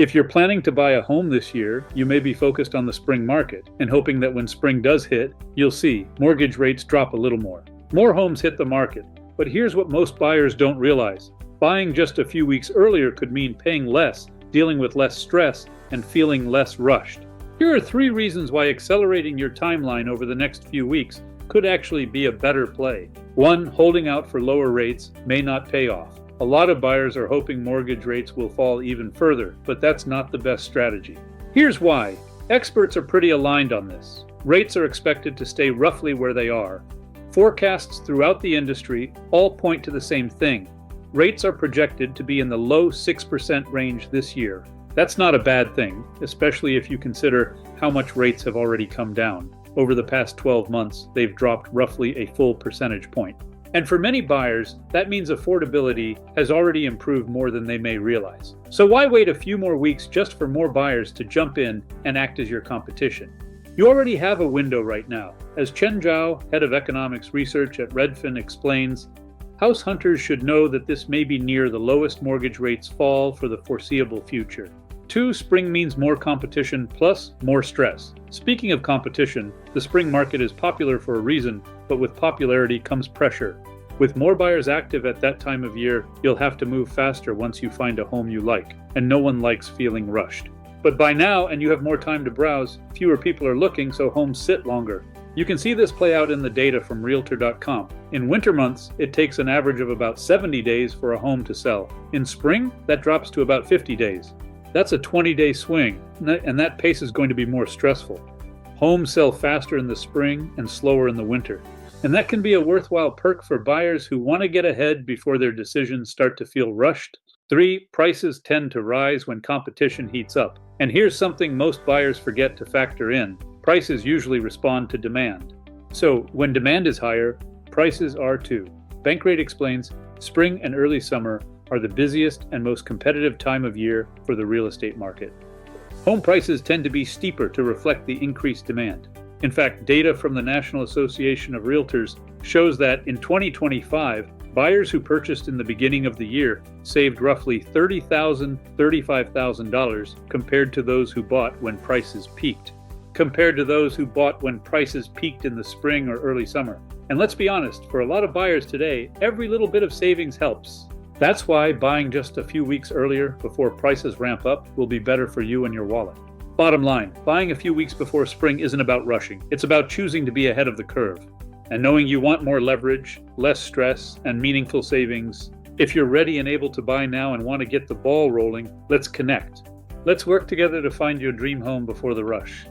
If you're planning to buy a home this year, you may be focused on the spring market and hoping that when spring does hit, you'll see mortgage rates drop a little more. More homes hit the market, but here's what most buyers don't realize. Buying just a few weeks earlier could mean paying less, dealing with less stress, and feeling less rushed. Here are 3 reasons why accelerating your timeline over the next few weeks could actually be a better play. 1. Holding out for lower rates may not pay off. A lot of buyers are hoping mortgage rates will fall even further, but that's not the best strategy. Here's why. Experts are pretty aligned on this. Rates are expected to stay roughly where they are. Forecasts throughout the industry all point to the same thing. Rates are projected to be in the low 6% range this year. That's not a bad thing, especially if you consider how much rates have already come down. Over the past 12 months, they've dropped roughly a full percentage point. And for many buyers, that means affordability has already improved more than they may realize. So why wait a few more weeks just for more buyers to jump in and act as your competition? You already have a window right now. As Chen Zhao, head of economics research at Redfin, explains, house hunters should know that this may be near the lowest mortgage rates fall for the foreseeable future. 2. Spring means more competition plus more stress. Speaking of competition, the spring market is popular for a reason, but with popularity comes pressure. With more buyers active at that time of year, you'll have to move faster once you find a home you like, and no one likes feeling rushed. But by now, and you have more time to browse, fewer people are looking, so homes sit longer. You can see this play out in the data from Realtor.com. In winter months, it takes an average of about 70 days for a home to sell. In spring, that drops to about 50 days. That's a 20-day swing, and that pace is going to be more stressful. Homes sell faster in the spring and slower in the winter. And that can be a worthwhile perk for buyers who want to get ahead before their decisions start to feel rushed. 3. Prices tend to rise when competition heats up. And here's something most buyers forget to factor in. Prices usually respond to demand. So when demand is higher, prices are too. Bankrate explains, spring and early summer are the busiest and most competitive time of year for the real estate market. Home prices tend to be steeper to reflect the increased demand. In fact, data from the National Association of Realtors shows that in 2025, buyers who purchased in the beginning of the year saved roughly $30,000, $35,000 compared to those who bought when prices peaked. Compared to those who bought when prices peaked in the spring or early summer. And let's be honest, for a lot of buyers today, every little bit of savings helps. That's why buying just a few weeks earlier before prices ramp up will be better for you and your wallet. Bottom line, buying a few weeks before spring isn't about rushing. It's about choosing to be ahead of the curve. And knowing you want more leverage, less stress, and meaningful savings. If you're ready and able to buy now and want to get the ball rolling, let's connect. Let's work together to find your dream home before the rush.